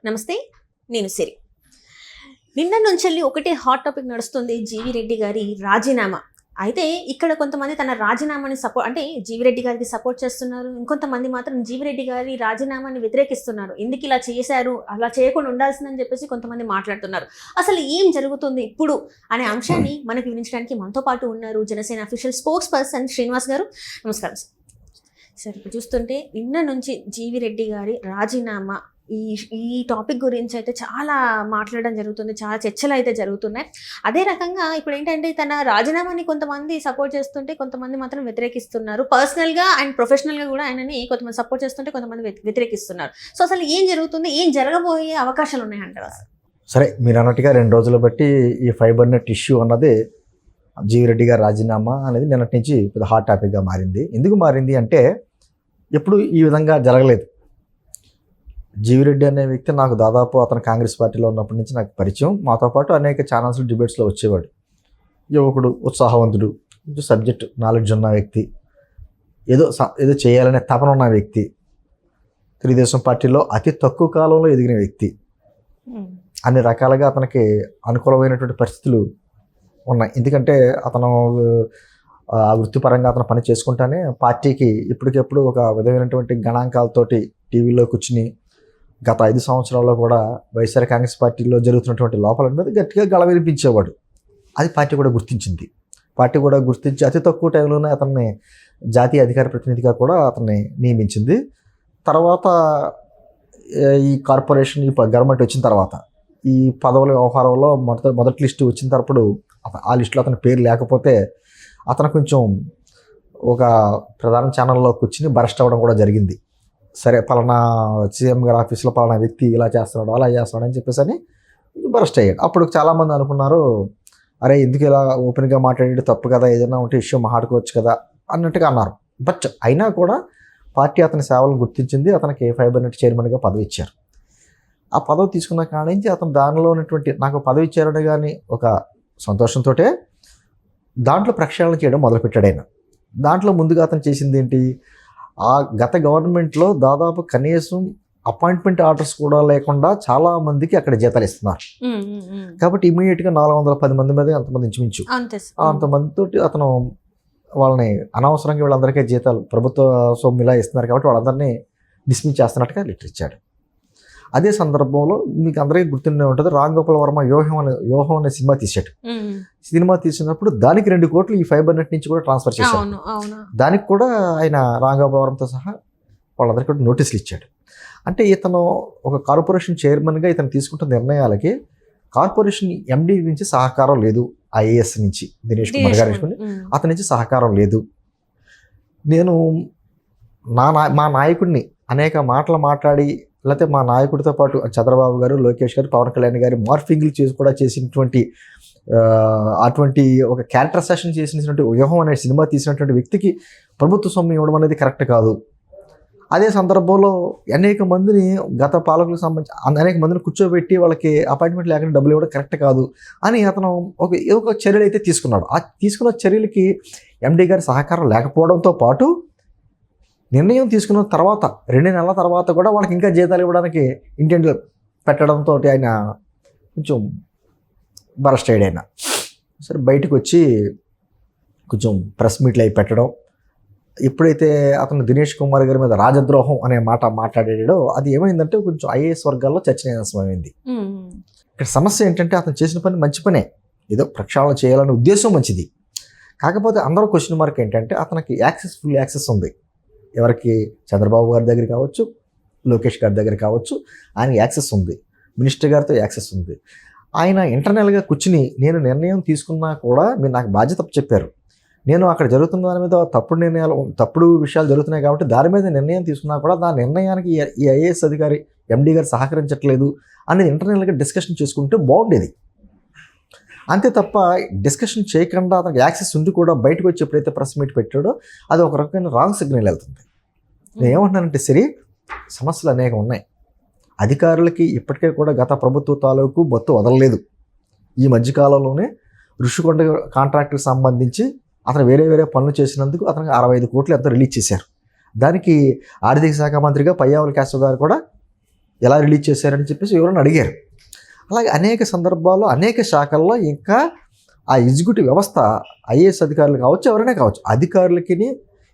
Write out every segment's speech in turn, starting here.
నమస్తే, నేను సిరి. నిన్న నుంచి ఒకటే హాట్ టాపిక్ నడుస్తుంది, జీవి రెడ్డి గారి రాజీనామా. అయితే ఇక్కడ కొంతమంది తన రాజీనామాని అంటే జీవి రెడ్డి గారికి సపోర్ట్ చేస్తున్నారు, ఇంకొంతమంది మాత్రం జీవి రెడ్డి గారి రాజీనామాని వ్యతిరేకిస్తున్నారు. ఎందుకు ఇలా చేశారు, అలా చేయకుండా ఉండాల్సిందని చెప్పేసి కొంతమంది మాట్లాడుతున్నారు. అసలు ఏం జరుగుతుంది ఇప్పుడు అనే అంశాన్ని మనకు వివరించడానికి మనతో పాటు ఉన్నారు Janasena official spokes person Srinivas గారు. నమస్కారం సార్. ఇప్పుడు చూస్తుంటే నిన్న నుంచి జీవి రెడ్డి గారి రాజీనామా ఈ టాపిక్ గురించి అయితే చాలా మాట్లాడడం జరుగుతుంది, చాలా చర్చలు అయితే జరుగుతున్నాయి. అదే రకంగా ఇప్పుడు ఏంటంటే తన రాజీనామాని కొంతమంది సపోర్ట్ చేస్తుంటే కొంతమంది మాత్రం వ్యతిరేకిస్తున్నారు. పర్సనల్గా అండ్ ప్రొఫెషనల్గా కూడా ఆయనని కొంతమంది సపోర్ట్ చేస్తుంటే కొంతమంది వ్యతిరేకిస్తున్నారు. సో అసలు ఏం జరుగుతుంది, ఏం జరగబోయే అవకాశాలు ఉన్నాయంటారు? సరే, మీరు అన్నట్టుగా 2 రోజులు బట్టి ఈ ఫైబర్ నెట్ ఇష్యూ అన్నది జీవి రెడ్డి గారి రాజీనామా అనేది నిన్నటి నుంచి పెద్ద హాట్ టాపిక్గా మారింది. ఎందుకు మారింది అంటే ఎప్పుడు ఈ విధంగా జరగలేదు. జీవిరెడ్డి అనే వ్యక్తి నాకు దాదాపు అతను కాంగ్రెస్ పార్టీలో ఉన్నప్పటి నుంచి నాకు పరిచయం. మాతో పాటు అనేక ఛానల్స్ డిబేట్స్లో వచ్చేవాడు. యువకుడు, ఉత్సాహవంతుడు, సబ్జెక్ట్ నాలెడ్జ్ ఉన్న వ్యక్తి, ఏదో చేయాలనే తపన ఉన్న వ్యక్తి, తెలుగుదేశం పార్టీలో అతి తక్కువ కాలంలో ఎదిగిన వ్యక్తి. అన్ని రకాలుగా అతనికి అనుకూలమైనటువంటి పరిస్థితులు ఉన్నాయి. ఎందుకంటే అతను ఆ వృత్తిపరంగా అతను పని చేసుకుంటానే పార్టీకి ఇప్పటికెప్పుడు ఒక విధమైనటువంటి గణాంకాలతోటి టీవీలో కూర్చుని గత 5 సంవత్సరాల్లో కూడా వైఎస్ఆర్ కాంగ్రెస్ పార్టీలో జరుగుతున్నటువంటి లోపాల మీద గట్టిగా గళవినిపించేవాడు. అది పార్టీ కూడా గుర్తించింది. పార్టీ కూడా గుర్తించి అతి తక్కువ టైంలోనే అతన్ని జాతీయ అధికార ప్రతినిధిగా కూడా అతన్ని నియమించింది. తర్వాత ఈ కార్పొరేషన్, ఈ గవర్నమెంట్ వచ్చిన తర్వాత ఈ పదవుల వ్యవహారంలో మొదటి లిస్టు వచ్చిన తరపుడు ఆ లిస్టులో అతని పేరు లేకపోతే అతను కొంచెం ఒక ప్రధాన ఛానల్లో కూర్చుని బరెస్ట్ అవ్వడం కూడా జరిగింది. సరే, పలానా సీఎం గారి ఆఫీస్లో పలానా వ్యక్తి ఇలా చేస్తున్నాడు, అలా చేస్తున్నాడు అని చెప్పేసి అని బరెస్ట్ అయ్యాడు. అప్పుడు చాలామంది అనుకున్నారు, అరే ఎందుకు ఇలా ఓపెన్గా మాట్లాడేది, తప్పు కదా, ఏదైనా ఉంటే ఇష్యూ మాట్లాడుకోవచ్చు కదా అన్నట్టుగా అన్నారు. బట్ అయినా కూడా పార్టీ అతని సేవలను గుర్తించింది. అతనికి ఫైబర్ నెట్ చైర్మన్గా పదవి ఇచ్చారు. ఆ పదవి తీసుకున్న కాడి నుంచి అతను దానిలో ఉన్నటువంటి నాకు పదవి ఇచ్చారని కానీ ఒక సంతోషంతో దాంట్లో ప్రక్షాళన చేయడం మొదలుపెట్టాడు ఆయన. దాంట్లో ముందుగా అతను చేసింది ఏంటి, ఆ గత గవర్నమెంట్లో దాదాపు కనీసం అపాయింట్మెంట్ ఆర్డర్స్ కూడా లేకుండా చాలా మందికి అక్కడ జీతాలు ఇస్తున్నారు. కాబట్టి ఇమీడియట్గా 410 మంది మీద అంతమంది ఇంచుమించు అంతమందితో అతను వాళ్ళని అనవసరంగా వీళ్ళందరికీ జీతాలు ప్రభుత్వ సొమ్ము ఇలా ఇస్తున్నారు కాబట్టి వాళ్ళందరినీ డిస్మిస్ చేస్తున్నట్టుగా లెటర్ ఇచ్చాడు. అదే సందర్భంలో మీకు అందరికీ గుర్తుండే ఉంటుంది, రామ్ గోపాల్ వర్మ వ్యూహం అనే సినిమా తీసాడు. సినిమా తీసినప్పుడు దానికి 2 కోట్లు ఈ ఫైబర్ నెట్ నుంచి కూడా ట్రాన్స్ఫర్ చేశాడు. దానికి కూడా ఆయన రామ్ గోపాల్ వర్మతో సహా వాళ్ళందరికీ కూడా నోటీసులు ఇచ్చాడు. అంటే ఇతను ఒక కార్పొరేషన్ చైర్మన్గా ఇతను తీసుకుంటున్న నిర్ణయాలకి కార్పొరేషన్ ఎండి నుంచి సహకారం లేదు. ఐఏఎస్ నుంచి దినేష్ కుమార్ గారు అతని నుంచి సహకారం లేదు. నేను మా నాయకుడిని అనేక మాటలు మాట్లాడి, లేకపోతే మా నాయకుడితో పాటు చంద్రబాబు గారు, లోకేష్ గారు, పవన్ కళ్యాణ్ గారు మార్ఫింగ్లు కూడా చేసినటువంటి అటువంటి ఒక క్యారెక్టర్ సెషన్ చేసినటువంటి వ్యూహం అనే సినిమా తీసినటువంటి వ్యక్తికి ప్రభుత్వ సొమ్ము ఇవ్వడం అనేది కరెక్ట్ కాదు. అదే సందర్భంలో అనేక మందిని గత పాలకులకు సంబంధించి అనేక మందిని కూర్చోబెట్టి వాళ్ళకి అపాయింట్మెంట్ లేకుండా డబ్బులు ఇవ్వడం కరెక్ట్ కాదు అని అతను ఒక చర్యలు అయితే తీసుకున్నాడు. ఆ తీసుకున్న చర్యలకి ఎండి గారి సహకారం లేకపోవడంతో పాటు నిర్ణయం తీసుకున్న తర్వాత 2 నెలల తర్వాత కూడా వాళ్ళకి ఇంకా జీతాలు ఇవ్వడానికి ఇంటెంట్ పెట్టడంతో ఆయన కొంచెం బరస్ట్ అయ్యాడు. ఆయన సరే బయటకు వచ్చి కొంచెం ప్రెస్ మీట్లు అయి పెట్టడం, ఎప్పుడైతే అతను దినేష్ కుమార్ గారి మీద రాజద్రోహం అనే మాట మాట్లాడాడో అది ఏమైందంటే కొంచెం ఐఏఎస్ వర్గాల్లో చర్చనీయాంశమైంది. ఇక్కడ సమస్య ఏంటంటే అతను చేసిన పని మంచి పనే, ఏదో ప్రక్షాళన చేయాలనే ఉద్దేశం మంచిది. కాకపోతే అందరూ క్వశ్చన్ మార్క్ ఏంటంటే అతనికి ఫుల్ యాక్సెస్ ఉంది. ఎవరికి, చంద్రబాబు గారి దగ్గర కావచ్చు, లోకేష్ గారి దగ్గర కావచ్చు, ఆయనకి యాక్సెస్ ఉంది. మినిస్టర్ గారితో యాక్సెస్ ఉంది. ఆయన ఇంటర్నల్గా కూర్చుని నేను నిర్ణయం తీసుకున్నా కూడా మీరు నాకు బాధ్యత చెప్పారు, నేను అక్కడ జరుగుతున్న దాని మీద తప్పుడు విషయాలు జరుగుతున్నాయి కాబట్టి దాని మీద నిర్ణయం తీసుకున్నా కూడా దాని నిర్ణయానికి ఈ ఐఏఎస్ అధికారి ఎండి గారు సహకరించట్లేదు అనేది ఇంటర్నల్గా డిస్కషన్ చేసుకుంటే బాగుండేది. అంతే తప్ప డిస్కషన్ చేయకుండా అతనికి యాక్సెస్ ఉండి కూడా బయటకు వచ్చి ఎప్పుడైతే ప్రెస్ మీట్ పెట్టాడో అది ఒక రకమైన రాంగ్ సిగ్నల్ వెళ్తుంది. నేను ఏమంటున్నానంటే సరే, సమస్యలు అనేక ఉన్నాయి. అధికారులకి ఇప్పటికే కూడా గత ప్రభుత్వ తాలూకు మొత్తం వదలలేదు. ఈ మధ్యకాలంలోనే ఋషికొండ కాంట్రాక్ట్కి సంబంధించి అతను వేరే పనులు చేసినందుకు అతనికి 65 కోట్లు ఎంతో రిలీజ్ చేశారు. దానికి ఆర్థిక శాఖ మంత్రిగా పయ్యావుల కేశవ్ గారు కూడా ఎలా రిలీజ్ చేశారని చెప్పేసి ఎవరైనా అడిగారు. అలాగే అనేక సందర్భాల్లో అనేక శాఖల్లో ఇంకా ఆ ఎగ్జిక్యూటివ్ వ్యవస్థ ఐఏఎస్ అధికారులు కావచ్చు, ఎవరైనా కావచ్చు, అధికారులకి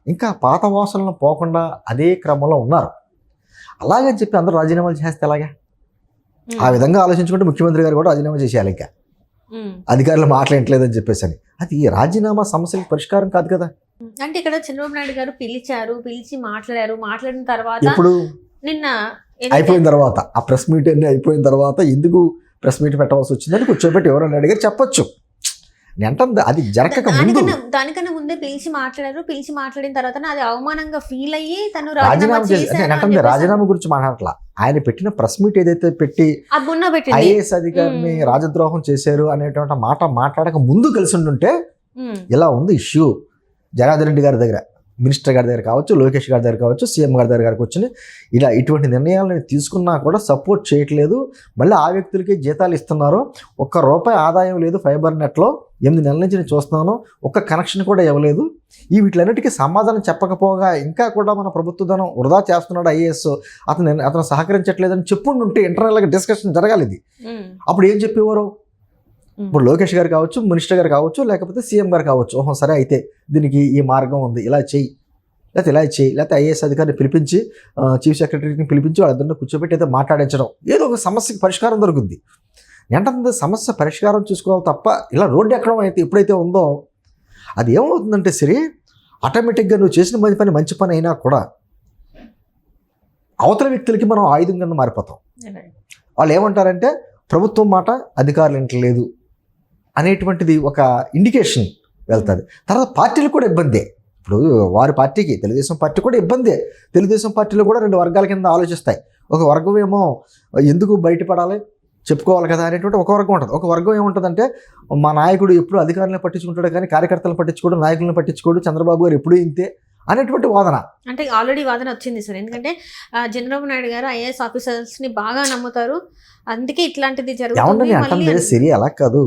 ఇంకా పాత వాసనలను పోకుండా అదే క్రమంలో ఉన్నారు. అలాగని చెప్పి అందరూ రాజీనామాలు చేస్తే ఎలాగా? ఆ విధంగా ఆలోచించుకుంటే ముఖ్యమంత్రి గారు కూడా రాజీనామా చేసేయాలి. ఇంకా అధికారులు మాట్లాడట్లేదని చెప్పేసి అని. అది రాజీనామా సమస్యలకు పరిష్కారం కాదు కదా. అంటే ఇక్కడ చంద్రబాబు నాయుడు గారు పిలిచి మాట్లాడిన తర్వాత ఇప్పుడు నిన్న అయిపోయిన తర్వాత ఆ ప్రెస్ మీట్ అన్ని అయిపోయిన తర్వాత ఎందుకు ప్రెస్ మీట్ పెట్టవలసి వచ్చిందని కూర్చోబెట్టి ఎవరైనా అడిగారు చెప్పొచ్చు. అంటే అది జరగక ముందు దానికన్నా ముందే పిలిచి మాట్లాడిన తర్వాత అది అవమానంగా ఫీల్ అయ్యి తను రాజీనామా చేసి రాజీనామా గురించి మాట్లాడట్లా. ఆయన పెట్టిన ప్రెస్ మీట్ ఏదైతే పెట్టి ఐఏఎస్ అధికారిని రాజద్రోహం చేశారు అనేటువంటి మాట మాట్లాడక ముందు కలిసి ఉండుంటే ఇలా ఉంది ఇష్యూ. జనార్దన్ రెడ్డి గారి దగ్గర, మినిస్టర్ గారి దగ్గర కావచ్చు, లోకేష్ గారి దగ్గర కావచ్చు, సీఎం గారి దగ్గరకు వచ్చి ఇలా ఇటువంటి నిర్ణయాలను తీసుకున్నా కూడా సపోర్ట్ చేయట్లేదు, మళ్ళీ ఆ వ్యక్తులకి జీతాలు ఇస్తున్నారు, ₹1 ఆదాయం లేదు ఫైబర్ నెట్లో, 8 నెలల నుంచి నేను చూస్తున్నాను, ఒక్క కనెక్షన్ కూడా ఇవ్వలేదు, ఈ వీటిలన్నిటికీ సమాధానం చెప్పకపోగా ఇంకా కూడా మన ప్రభుత్వ ధనం వృధా చేస్తున్నాడు ఐఏఎస్, అతను సహకరించట్లేదని చెప్పుంటుంటే ఇంటర్నల్గా డిస్కషన్ జరగాలి. ఇది అప్పుడు ఏం చెప్పేవారు? ఇప్పుడు లోకేష్ గారు కావచ్చు, మినిస్టర్ గారు కావచ్చు, లేకపోతే సీఎం గారు కావచ్చు, ఓహో సరే అయితే దీనికి ఈ మార్గం ఉంది, ఇలా చేయి, లేకపోతే ఇలా చేయి, లేకపోతే ఐఏఎస్ అధికారిని పిలిపించి చీఫ్ సెక్రటరీని పిలిపించి వాళ్ళందరినీ కూర్చోబెట్టి అయితే మాట్లాడించడం, ఏదో ఒక సమస్యకి పరిష్కారం దొరుకుద్ది. ఏంటంటే సమస్య పరిష్కారం చూసుకోవాలి తప్ప ఇలా రోడ్డు ఎక్కడం అయితే ఎప్పుడైతే ఉందో అది ఏమవుతుందంటే సరే ఆటోమేటిక్గా నువ్వు చేసిన మంచి పని అయినా కూడా అవతల వ్యక్తులకి మనం ఆయుధం కింద మారిపోతాం. వాళ్ళు ఏమంటారంటే ప్రభుత్వం మాట అధికారులు ఇంటలేదు అనేటువంటిది ఒక ఇండికేషన్ వెళ్తుంది. తర్వాత పార్టీలు కూడా ఇబ్బందే. ఇప్పుడు వారి పార్టీకి, తెలుగుదేశం పార్టీ కూడా ఇబ్బందే. తెలుగుదేశం పార్టీలో కూడా 2 వర్గాల కింద ఆలోచిస్తాయి. ఒక వర్గం ఏమో ఎందుకు బయటపడాలి, చెప్పుకోవాలి కదా అనేటువంటి ఒక వర్గం ఉంటుంది. ఒక వర్గం ఏముంటుందంటే మా నాయకుడు ఎప్పుడు అధికారులను పట్టించుకుంటాడు కానీ కార్యకర్తలను పట్టించుకోడు, నాయకులను పట్టించుకోడు, చంద్రబాబు గారు ఎప్పుడూ ఇంతే అనేటువంటి వాదన. అంటే ఆల్రెడీ వాదన వచ్చింది సార్. ఎందుకంటే చంద్రబాబు నాయుడు గారు ఐఏఎస్ ఆఫీసర్స్ని బాగా నమ్ముతారు, అందుకే ఇట్లాంటిది జరుగుతుంది. అంటే సరి అలా కాదు,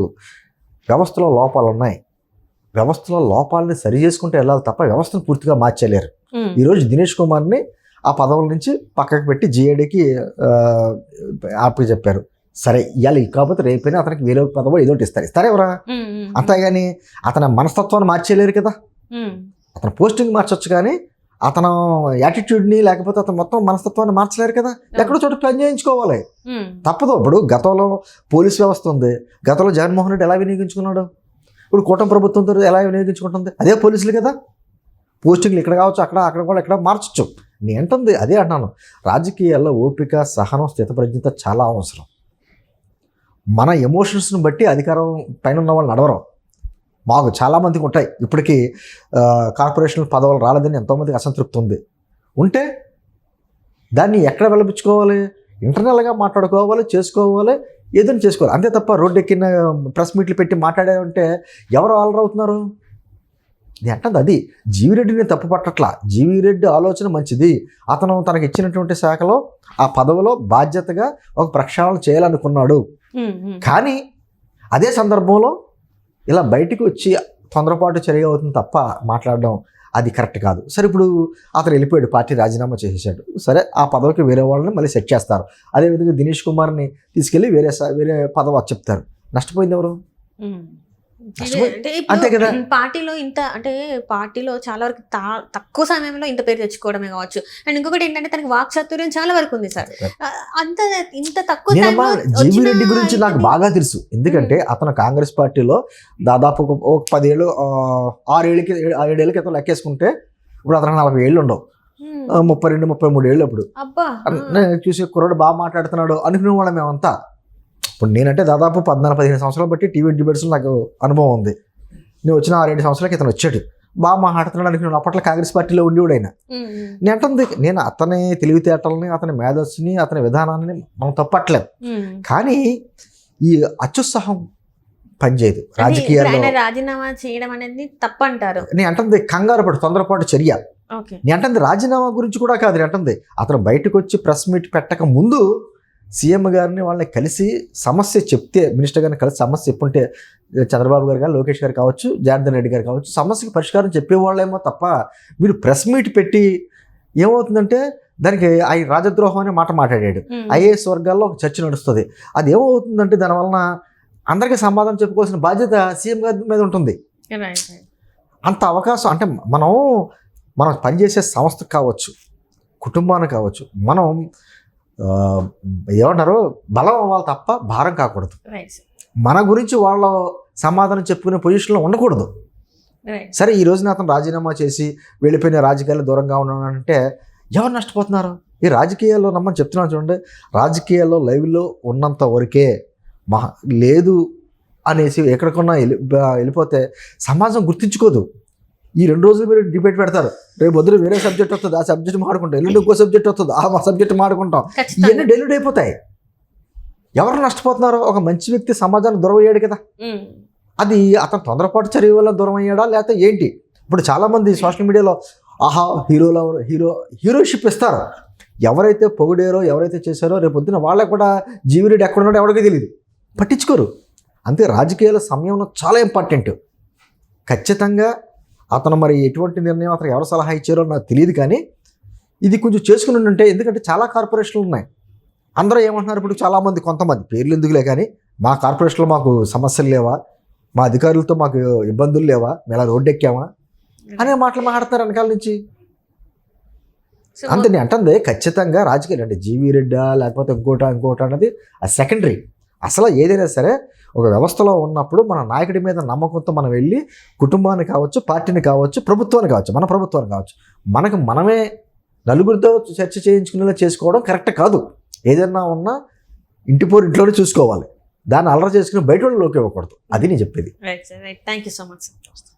వ్యవస్థలో లోపాలు ఉన్నాయి, వ్యవస్థలో లోపాలని సరి చేసుకుంటే వెళ్ళాలి తప్ప వ్యవస్థను పూర్తిగా మార్చలేరు. ఈరోజు దినేష్ కుమార్ని ఆ పదవుల నుంచి పక్కకు పెట్టి జిఐడికి ఆపి చెప్పారు. సరే ఇవాళ కాకపోతే రేపైనా అతనికి వేరే పదవో ఏదో ఇస్తారు ఎవరా? అంతేగాని అతని మనస్తత్వాన్ని మార్చేయలేరు కదా. అతను పోస్టింగ్ మార్చొచ్చు కానీ అతను యాటిట్యూడ్ని లేకపోతే అతను మొత్తం మనస్తత్వాన్ని మార్చలేరు కదా. ఎక్కడో చోట ప్లాన్ చేయించుకోవాలి, తప్పదు. ఇప్పుడు గతంలో పోలీస్ వ్యవస్థ ఉంది, గతంలో జగన్మోహన్ రెడ్డి ఎలా వినియోగించుకున్నాడు, ఇప్పుడు కూటమి ప్రభుత్వంతో ఎలా వినియోగించుకుంటుంది, అదే పోలీసులు కదా. పోస్టింగ్లు ఇక్కడ కావచ్చు, అక్కడ కూడా ఎక్కడ మార్చచ్చు. నేంటుంది అదే అంటున్నాను, రాజకీయాల్లో ఓపిక, సహనం, స్థితప్రజ్ఞత చాలా అవసరం. మన ఎమోషన్స్ని బట్టి అధికారం పైన ఉన్న వాళ్ళు నడవరం. మాకు చాలామందికి ఉంటాయి, ఇప్పటికీ కార్పొరేషన్ పదవులు రాలేదని ఎంతోమందికి అసంతృప్తి ఉంటే దాన్ని ఎక్కడ వెలిపించుకోవాలి, ఇంటర్నల్గా మాట్లాడుకోవాలి, చేసుకోవాలి, ఏదైనా చేసుకోవాలి, అంతే తప్ప రోడ్డు ఎక్కిన ప్రెస్ మీట్లు పెట్టి మాట్లాడే ఉంటే ఎవరు ఆలర్ అవుతున్నారు? అంటే అది జీవిరెడ్డిని తప్పు పట్టట్లా, జీవిరెడ్డి ఆలోచన మంచిది, అతను తనకు ఇచ్చినటువంటి శాఖలో ఆ పదవిలో బాధ్యతగా ఒక ప్రక్షాళన చేయాలనుకున్నాడు. కానీ అదే సందర్భంలో ఇలా బయటకు వచ్చి తొందరపాటు చర్య అవుతుంది తప్ప మాట్లాడడం అది కరెక్ట్ కాదు. సరే ఇప్పుడు అతను వెళ్ళిపోయాడు, పార్టీ రాజీనామా చేసేసాడు, సరే ఆ పదవికి వేరే వాళ్ళని మళ్ళీ సెట్ చేస్తారు. అదేవిధంగా దినేష్ కుమార్ని తీసుకెళ్ళి వేరే పదవి చెప్తారు. నష్టపోయింది ఎవరు? అంతే కదా. పార్టీలో చాలా వరకు తక్కువ సమయంలో ఇంత పేరు తెచ్చుకోవడమే కావచ్చు. అండ్ ఇంకొకటి ఏంటంటే తనకి వాక్ చాతుర్యం చాలా వరకు ఉంది సార్. అంత ఇంత తక్కువ జీవిరెడ్డి గురించి నాకు బాగా తెలుసు, ఎందుకంటే అతను కాంగ్రెస్ పార్టీలో దాదాపు ఒక 10 ఏళ్ళు 6 ఏళ్ళ క్రితం లెక్కేసుకుంటే ఇప్పుడు అతను 40 ఏళ్ళు ఉండవు, 32-33 ఏళ్ళు. అప్పుడు చూసి కుర్రాడు బాగా మాట్లాడుతున్నాడు అనుకునే వాళ్ళం మేమంతా. ఇప్పుడు నేనంటే దాదాపు 14-15 సంవత్సరాలు బట్టి టీవీ డిబేట్స్లో నాకు అనుభవం ఉంది. నేను వచ్చిన 6-7 సంవత్సరాలకి ఇతను వచ్చాడు, బాగా మాట్లాడుతున్నాడు అనుకున్నాను. అప్పట్లో కాంగ్రెస్ పార్టీలో ఉండేవాడు ఆయన. నేను అతని తెలివితేటలని, అతని మేధస్సుని, అతని విధానాన్ని మనం తప్పట్లేదు, కానీ ఈ అత్యుత్సాహం పనిచేయదు రాజకీయాల్లో. రాజీనామా చేయడం అనేది తప్పంటారు. నేను అంటుంది కంగారు తొందరపాటు చర్య. నేను అంటుంది రాజీనామా గురించి కూడా కాదు, నేను అంటుంది అతను బయటకు వచ్చి ప్రెస్ మీట్ పెట్టక ముందు సీఎం గారిని వాళ్ళని కలిసి సమస్య చెప్తే, మినిస్టర్ గారిని కలిసి సమస్య చెప్పుంటే చంద్రబాబు గారు కానీ, లోకేష్ గారు కావచ్చు, జనార్దన్ రెడ్డి గారు కావచ్చు, సమస్యకి పరిష్కారం చెప్పేవాళ్ళేమో తప్ప మీరు ప్రెస్ మీట్ పెట్టి ఏమవుతుందంటే దానికి ఆయన రాజద్రోహం అనే మాట మాట్లాడాడు. ఐఏఎస్ వర్గాల్లో ఒక చర్చ నడుస్తుంది. అది ఏమవుతుందంటే దానివలన అందరికీ సమాధానం చెప్పుకోవాల్సిన బాధ్యత సీఎం గారి మీద ఉంటుంది. అంత అవకాశం అంటే మనం పనిచేసే సంస్థకు కావచ్చు, కుటుంబానికి కావచ్చు, మనం ఏమంటారు బలం అవ్వాలి తప్ప భారం కాకూడదు. మన గురించి వాళ్ళ సమాధానం చెప్పుకునే పొజిషన్లో ఉండకూడదు. సరే ఈ రోజున అతను రాజీనామా చేసి వెళ్ళిపోయిన రాజకీయాలు దూరంగా ఉన్నానంటే ఎవరు నష్టపోతున్నారు? ఈ రాజకీయాల్లో నమ్మని చెప్తున్నాను చూడండి, రాజకీయాల్లో లైవ్లో ఉన్నంత వరకే లేదు అనేసి ఎక్కడికన్నా వెళ్ళిపోతే సమాజం గుర్తించుకోదు. ఈ 2 రోజులు మీరు డిబేట్ పెడతారు, రేపు వద్దు వేరే సబ్జెక్ట్ వస్తుంది, ఆ సబ్జెక్ట్ మాడుకుంటాం, ఎల్లుండి ఇంకో సబ్జెక్ట్ వస్తుంది, ఆ సబ్జెక్ట్ మాడుకుంటాం, ఇవన్నీ డైల్యూట్ అయిపోతాయి. ఎవరు నష్టపోతున్నారో? ఒక మంచి వ్యక్తి సమాజానికి దూరం అయ్యాడు కదా. అది అతను తొందరపాటు చర్య వల్ల దూరం అయ్యాడా లేకపోతే ఏంటి? ఇప్పుడు చాలామంది సోషల్ మీడియాలో ఆహా హీరోషిప్ ఇస్తారు. ఎవరైతే పొగిడారో, ఎవరైతే చేశారో రేపు పొద్దున వాళ్ళకి కూడా జీవిరెడ్డి ఎక్కడున్నాడో ఎవరికీ తెలియదు, పట్టించుకోరు. అంతే, రాజకీయాల సమయంలో చాలా ఇంపార్టెంట్. ఖచ్చితంగా అతను మరి ఎటువంటి నిర్ణయం అతను ఎవరు సలహా ఇచ్చారో నాకు తెలియదు, కానీ ఇది కొంచెం చేసుకుని ఉంటే, ఎందుకంటే చాలా కార్పొరేషన్లు ఉన్నాయి. అందరూ ఏమంటున్నారు ఇప్పుడు చాలామంది, కొంతమంది పేర్లు ఎందుకులే కానీ, మా కార్పొరేషన్లో మాకు సమస్యలు లేవా, మా అధికారులతో మాకు ఇబ్బందులు లేవా, మేము ఇలా రోడ్డు ఎక్కామా అనే మాటలు మాట్లాడతారు వెనకాల నుంచి. అంతే నేను అంటుంది. ఖచ్చితంగా రాజకీయాలు అంటే జీవీరెడ్డా లేకపోతే ఇంకోట అన్నది ఆ సెకండరీ. అసలు ఏదైనా సరే ఒక వ్యవస్థలో ఉన్నప్పుడు మన నాయకుడి మీద నమ్మకంతో మనం వెళ్ళి కుటుంబాన్ని కావచ్చు, పార్టీని కావచ్చు, ప్రభుత్వాన్ని కావచ్చు, మన ప్రభుత్వాన్ని కావచ్చు, మనమే నలుగురితో చర్చ చేయించుకునేలా చేసుకోవడం కరెక్ట్ కాదు. ఏదైనా ఉన్నా ఇంట్లోనే చూసుకోవాలి, దాన్ని అల్లరి చేసుకుని బయట వాళ్ళలోకి ఇవ్వకూడదు. అది నేను చెప్పేది. Right sir, right. Thank you so much sir.